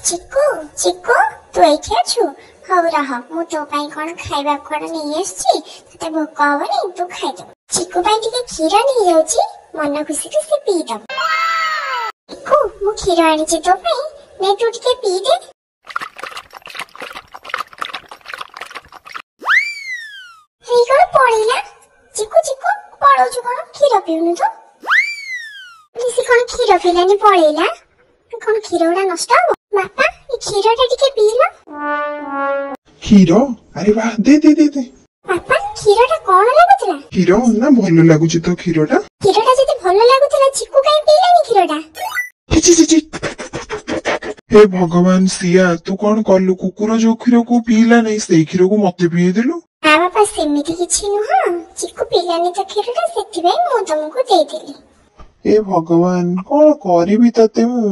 चिक्कू चिक्कू तू एठी अछु हौ रह मु तो पाई कोन खाइबा कोन नहीं आछि तते भोक हबनी तू खाइ दे चिक्कू पाई टिके खीर नहीं जाउची मन खुशी से पी दम चिक्कू मु खीर आनी छि तो पाई ने तू टिके पी दे हेई कोन पड़ीला चिक्कू चिक्कू पड़ो छु कोन खीर पीउनु तो निसी कोन खीर पीलानी पड़ीला कोन खीरडा नष्ट हो बापा ई खीरडा टिके पीला खीर अरे वाह दे दे दे दे बापा खीरडा कोन लागुतला खीर ना भलो लागुची तो खीरडा जदी भलो लागुतला चिक्कू काई पीलानी खीरडा छि छि छि हे भगवान सिया तू कोन करलु कुकुर जो खीर को पीला नहीं से खीर को मते पिए देलु आ बापा सेमिति किछि नुहा चिक्कू पीलानी तो खीरडा सेति भाई मु तुमको दे देली हे भगवान कोन करिबी तते मु